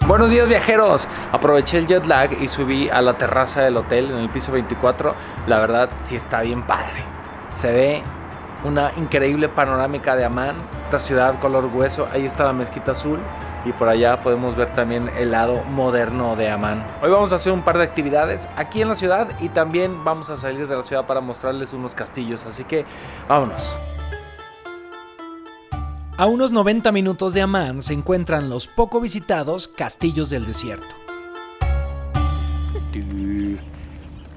Buenos días, viajeros. Aproveché el jet lag y subí a la terraza del hotel en el piso 24. La verdad sí está bien padre. Se ve una increíble panorámica de Amán, esta ciudad color hueso. Ahí está la mezquita azul y por allá podemos ver también el lado moderno de Amán. Hoy vamos a hacer un par de actividades aquí en la ciudad y también vamos a salir de la ciudad para mostrarles unos castillos, así que vámonos. A unos 90 minutos de Amán se encuentran los poco visitados Castillos del Desierto.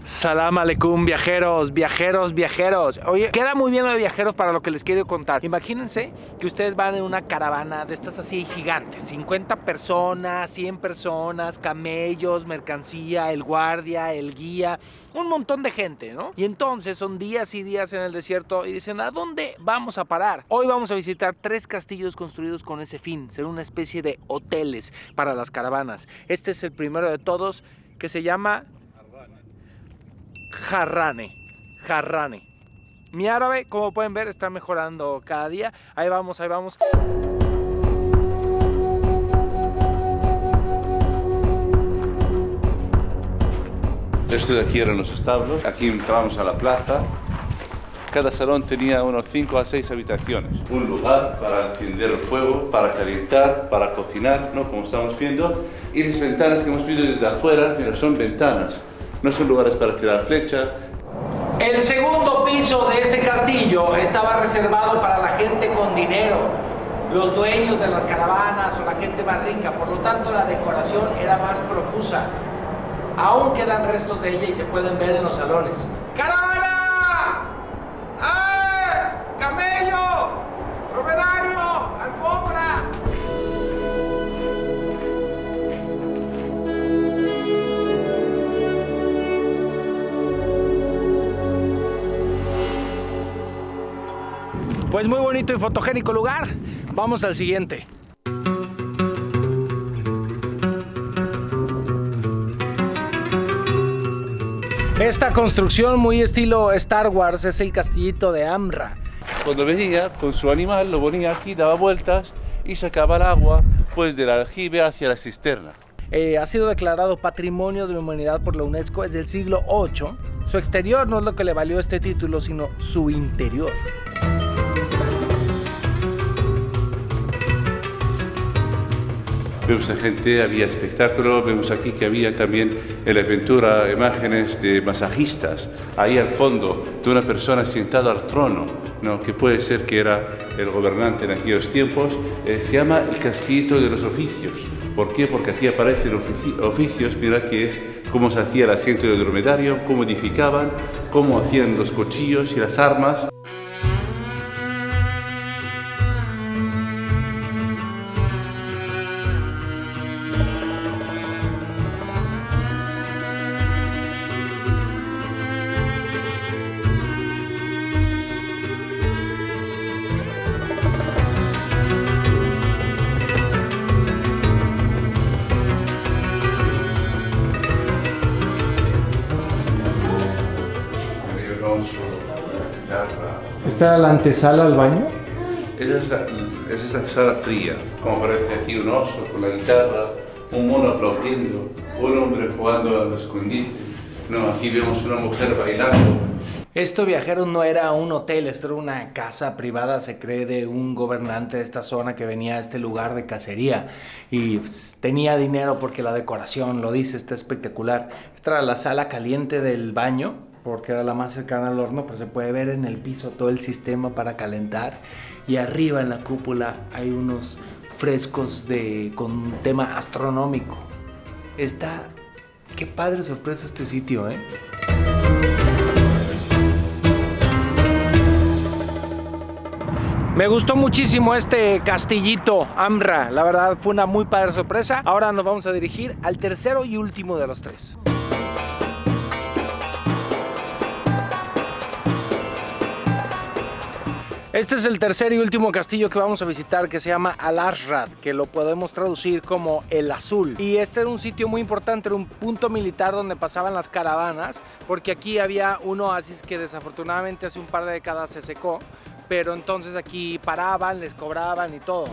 Salam aleikum, viajeros, viajeros, viajeros. Oye, queda muy bien lo de viajeros para lo que les quiero contar. Imagínense que ustedes van en una caravana de estas así gigantes, 50 personas, 100 personas, camellos, mercancía, el guardia, el guía, un montón de gente, ¿no? Y entonces son días y días en el desierto y dicen, ¿a dónde vamos a parar? Hoy vamos a visitar 3 castillos construidos con ese fin, ser una especie de hoteles para las caravanas. Este es el primero de todos, que se llama Jarrane. Mi árabe, como pueden ver, está mejorando cada día. Ahí vamos, ahí vamos. Esto de aquí eran los establos. Aquí entramos a la plaza. Cada salón tenía unos 5 a 6 habitaciones. Un lugar para encender el fuego, para calentar, para cocinar, ¿no? Como estamos viendo. Y las ventanas que hemos visto desde afuera, mira, son ventanas. No son lugares para tirar flechas. El segundo piso de este castillo estaba reservado para la gente con dinero, los dueños de las caravanas o la gente más rica. Por lo tanto, la decoración era más profusa. Aún quedan restos de ella y se pueden ver en los salones. ¡Caravana! ¡Ay! ¡Camello! ¡Dromedario! ¡Alfombra! Pues muy bonito y fotogénico lugar. Vamos al siguiente. Esta construcción muy estilo Star Wars es el castillito de Amra. Cuando venía con su animal, lo ponía aquí, daba vueltas y sacaba el agua pues del aljibe hacia la cisterna. Ha sido declarado Patrimonio de la Humanidad por la UNESCO desde el siglo VIII. Su exterior no es lo que le valió este título, sino su interior. Vemos a gente, había espectáculo, vemos aquí que había también en la pintura imágenes de masajistas, ahí al fondo, de una persona sentada al trono, ¿no? Que puede ser que era el gobernante en aquellos tiempos. Se llama el Castillito de los Oficios. ¿Por qué? Porque aquí aparecen oficios, mira que es cómo se hacía el asiento de dromedario, cómo edificaban, cómo hacían los cuchillos y las armas. ¿Esta era la antesala al baño? Esa es la sala fría, como aparece aquí un oso con la guitarra, un mono aplaudiendo, un hombre jugando al escondite. No, aquí vemos una mujer bailando. Esto, viajeros, no era un hotel, esto era una casa privada, se cree, de un gobernante de esta zona que venía a este lugar de cacería y pues, tenía dinero porque la decoración, lo dice, está espectacular. Esta era la sala caliente del baño, porque era la más cercana al horno, pues se puede ver en el piso todo el sistema para calentar y arriba en la cúpula hay unos frescos con un tema astronómico. Qué padre sorpresa este sitio, ¿eh? Me gustó muchísimo este castillito Amra, la verdad fue una muy padre sorpresa. Ahora nos vamos a dirigir al tercero y último de los 3. Este es el tercer y último castillo que vamos a visitar, que se llama Al-Ashrad, que lo podemos traducir como el azul. Y este era un sitio muy importante, era un punto militar donde pasaban las caravanas, porque aquí había un oasis que desafortunadamente hace un par de décadas se secó, pero entonces aquí paraban, les cobraban y todo.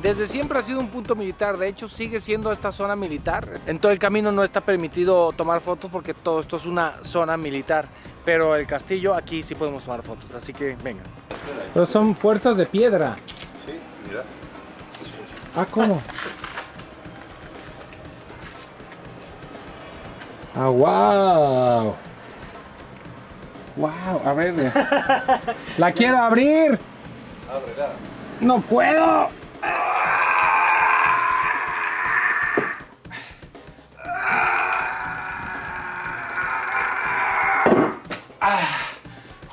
Desde siempre ha sido un punto militar, de hecho sigue siendo esta zona militar. En todo el camino no está permitido tomar fotos porque todo esto es una zona militar. Pero el castillo aquí sí podemos tomar fotos, así que vengan. Pero son puertas de piedra. Sí, mira. Ah, ¿cómo? Ah, wow. Wow, a ver. La quiero abrir. Ábrela. No puedo.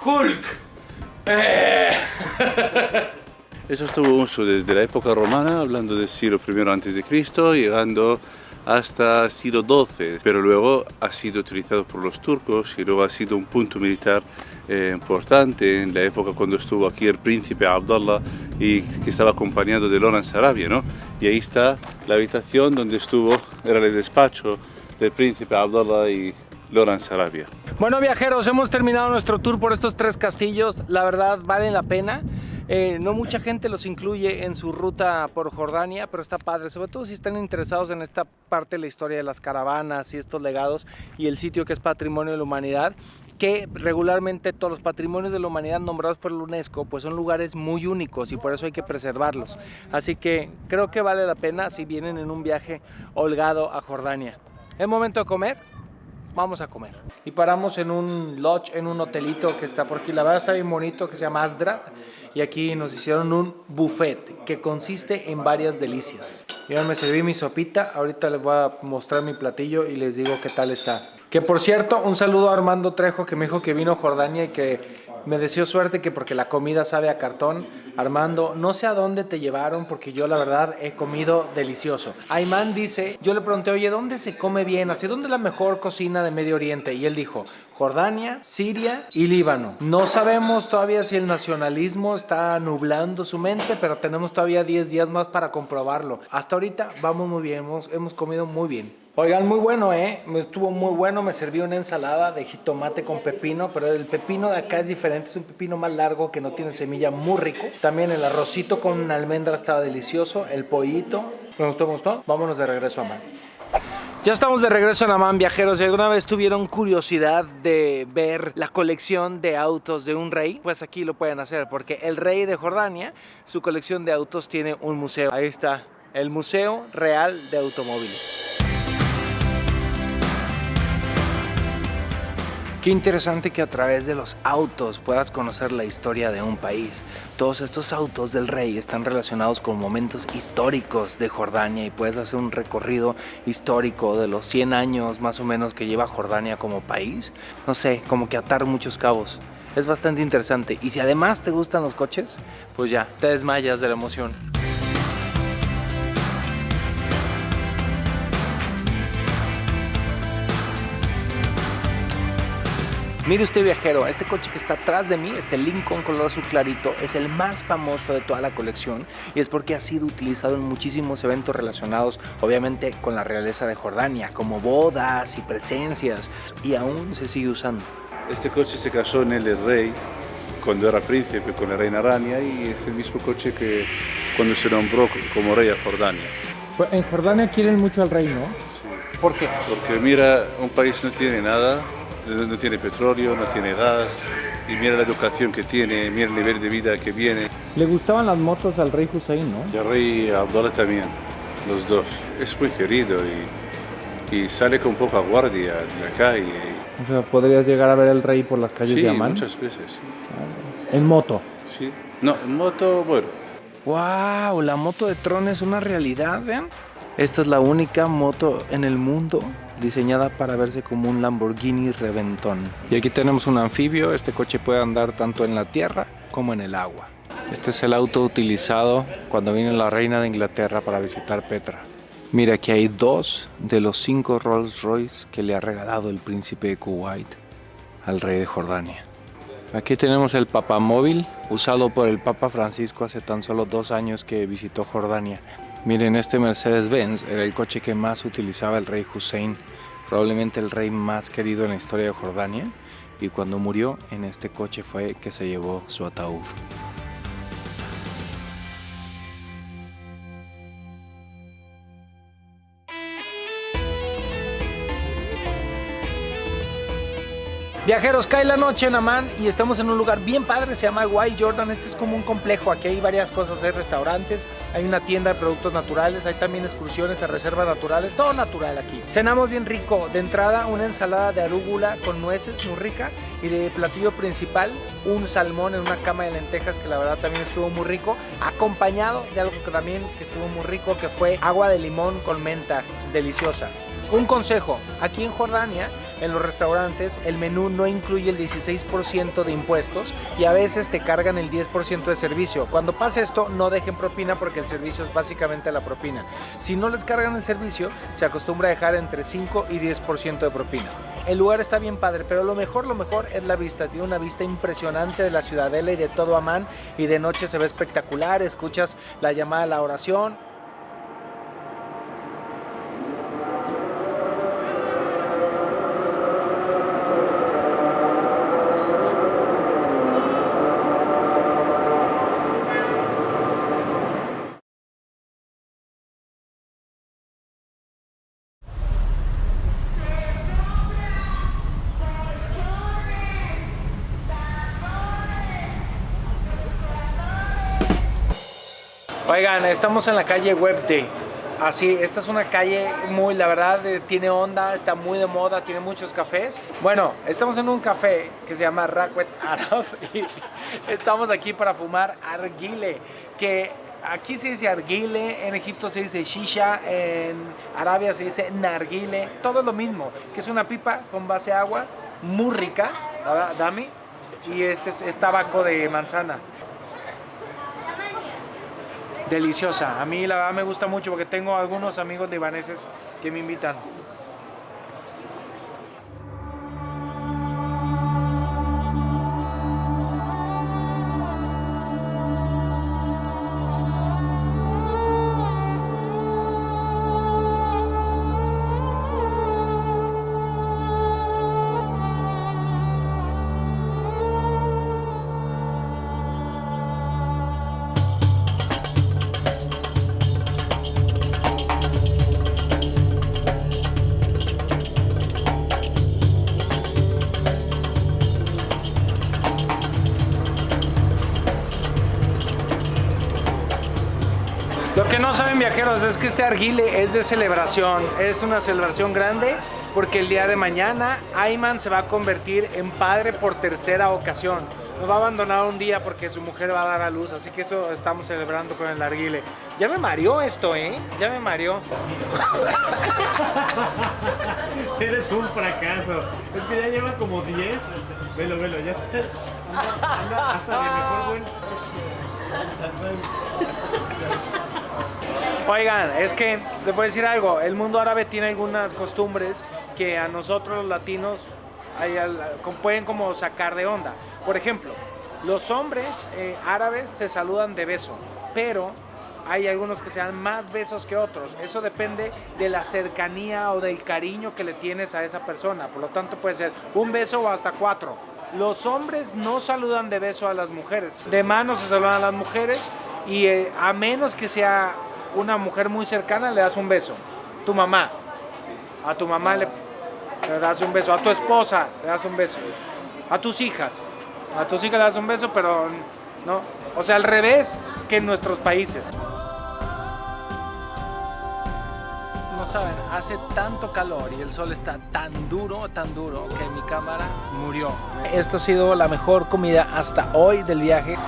Hulk. Eso estuvo uso desde la época romana, hablando del siglo I a.C., llegando hasta siglo XII, pero luego ha sido utilizado por los turcos y luego ha sido un punto militar importante en la época cuando estuvo aquí el príncipe Abdallah y que estaba acompañado de Loran Sarabia, ¿no? Y ahí está la habitación donde estuvo, era el despacho del príncipe Abdallah y Loran Sarabia. Bueno, viajeros, hemos terminado nuestro tour por estos 3 castillos. La verdad, valen la pena. No mucha gente los incluye en su ruta por Jordania, pero está padre, sobre todo si están interesados en esta parte de la historia de las caravanas y estos legados y el sitio que es Patrimonio de la Humanidad, que regularmente todos los patrimonios de la humanidad nombrados por la UNESCO pues son lugares muy únicos y por eso hay que preservarlos. Así que creo que vale la pena si vienen en un viaje holgado a Jordania. ¿Es momento de comer? Vamos a comer. Y paramos en un lodge, en un hotelito que está por aquí. La verdad está bien bonito, que se llama Asdrat. Y aquí nos hicieron un buffet que consiste en varias delicias. Yo me serví mi sopita. Ahorita les voy a mostrar mi platillo y les digo qué tal está. Que por cierto, un saludo a Armando Trejo, que me dijo que vino a Jordania y que me deseó suerte, que porque la comida sabe a cartón. Armando, no sé a dónde te llevaron porque yo la verdad he comido delicioso. Ayman dice, yo le pregunté, oye, ¿dónde se come bien? ¿Hacia dónde es la mejor cocina de Medio Oriente? Y él dijo, Jordania, Siria y Líbano. No sabemos todavía si el nacionalismo está nublando su mente, pero tenemos todavía 10 días más para comprobarlo. Hasta ahorita vamos muy bien, hemos comido muy bien. Oigan, muy bueno, estuvo muy bueno. Me serví una ensalada de jitomate con pepino, pero el pepino de acá es diferente, es un pepino más largo que no tiene semilla, muy rico. También el arrocito con almendra estaba delicioso, el pollito. ¿Me gustó? ¿Me gustó? Vámonos de regreso a Amán. Ya estamos de regreso en Amán, viajeros. Si alguna vez tuvieron curiosidad de ver la colección de autos de un rey, pues aquí lo pueden hacer, porque el rey de Jordania, su colección de autos tiene un museo. Ahí está, el Museo Real de Automóviles. Qué interesante que a través de los autos puedas conocer la historia de un país. Todos estos autos del rey están relacionados con momentos históricos de Jordania y puedes hacer un recorrido histórico de los 100 años más o menos que lleva Jordania como país. No sé, como que atar muchos cabos. Es bastante interesante. Y si además te gustan los coches, pues ya, te desmayas de la emoción. Mire usted, viajero, este coche que está atrás de mí, este Lincoln color azul clarito, es el más famoso de toda la colección y es porque ha sido utilizado en muchísimos eventos relacionados, obviamente, con la realeza de Jordania, como bodas y presencias, y aún se sigue usando. Este coche se casó en el rey cuando era príncipe con la reina Rania y es el mismo coche que cuando se nombró como rey a Jordania. Pues en Jordania quieren mucho al rey, ¿no? Sí. ¿Por qué? Porque mira, un país no tiene nada, no tiene petróleo, no tiene gas, y mira la educación que tiene, mira el nivel de vida que viene. Le gustaban las motos al rey Hussein, ¿no? Y al rey Abdallah también, los dos. Es muy querido y sale con poca guardia en la calle. O sea, ¿podrías llegar a ver al rey por las calles de Amán? Muchas veces, sí. ¿En moto? Sí. No, en moto, bueno. ¡Wow! La moto de Tron es una realidad, ¿vean? Esta es la única moto en el mundo diseñada para verse como un Lamborghini reventón. Y aquí tenemos un anfibio. Este coche puede andar tanto en la tierra como en el agua. Este es el auto utilizado cuando vino la reina de Inglaterra para visitar Petra. Mira, aquí hay 2 de los 5 Rolls Royce que le ha regalado el príncipe de Kuwait al rey de Jordania. Aquí tenemos el papamóvil, usado por el Papa Francisco hace tan solo 2 años que visitó Jordania. Miren, este Mercedes-Benz era el coche que más utilizaba el rey Hussein, probablemente el rey más querido en la historia de Jordania, y cuando murió en este coche fue que se llevó su ataúd. Viajeros, cae la noche en Amán y estamos en un lugar bien padre, se llama Wild Jordan. Este es como un complejo, aquí hay varias cosas, hay restaurantes, hay una tienda de productos naturales, hay también excursiones a reservas naturales, todo natural aquí. Cenamos bien rico, de entrada una ensalada de arúgula con nueces muy rica y de platillo principal un salmón en una cama de lentejas que la verdad también estuvo muy rico, acompañado de algo que también estuvo muy rico, que fue agua de limón con menta, deliciosa. Un consejo, aquí en Jordania, en los restaurantes, el menú no incluye el 16% de impuestos y a veces te cargan el 10% de servicio. Cuando pase esto, no dejen propina porque el servicio es básicamente la propina. Si no les cargan el servicio, se acostumbra a dejar entre 5 y 10% de propina. El lugar está bien padre, pero lo mejor es la vista. Tiene una vista impresionante de la ciudadela y de todo Amán, y de noche se ve espectacular, escuchas la llamada a la oración. Oigan, estamos en la calle Webde. Así, esta es una calle muy, la verdad, tiene onda, está muy de moda, tiene muchos cafés. Bueno, estamos en un café que se llama Raquet Arab y estamos aquí para fumar arguile, que aquí se dice arguile, en Egipto se dice shisha, en Arabia se dice narguile, todo lo mismo, que es una pipa con base de agua, muy rica, ¿verdad, Dami? Y este es tabaco de manzana. Deliciosa, a mí la verdad me gusta mucho porque tengo algunos amigos libaneses que me invitan. Lo que no saben, viajeros, es que este arguile es de celebración, es una celebración grande porque el día de mañana Ayman se va a convertir en padre por tercera ocasión. Nos va a abandonar un día porque su mujer va a dar a luz, así que eso estamos celebrando con el arguile. Ya me mareó esto, ya me mareó. Eres un fracaso. Es que ya lleva como 10. Velo, ya está. Anda hasta de mejor buen. Oigan, es que les voy a decir algo, el mundo árabe tiene algunas costumbres que a nosotros los latinos pueden como sacar de onda. Por ejemplo, los hombres árabes se saludan de beso, pero hay algunos que se dan más besos que otros. Eso depende de la cercanía o del cariño que le tienes a esa persona. Por lo tanto, puede ser un beso o hasta 4. Los hombres no saludan de beso a las mujeres. De mano se saludan a las mujeres y a menos que sea una mujer muy cercana, le das un beso. Tu mamá. A tu mamá le das un beso. A tu esposa le das un beso. A tus hijas. A tus hijas le das un beso, pero no. O sea, al revés que en nuestros países. No saben, hace tanto calor y el sol está tan duro que mi cámara murió. Esta ha sido la mejor comida hasta hoy del viaje.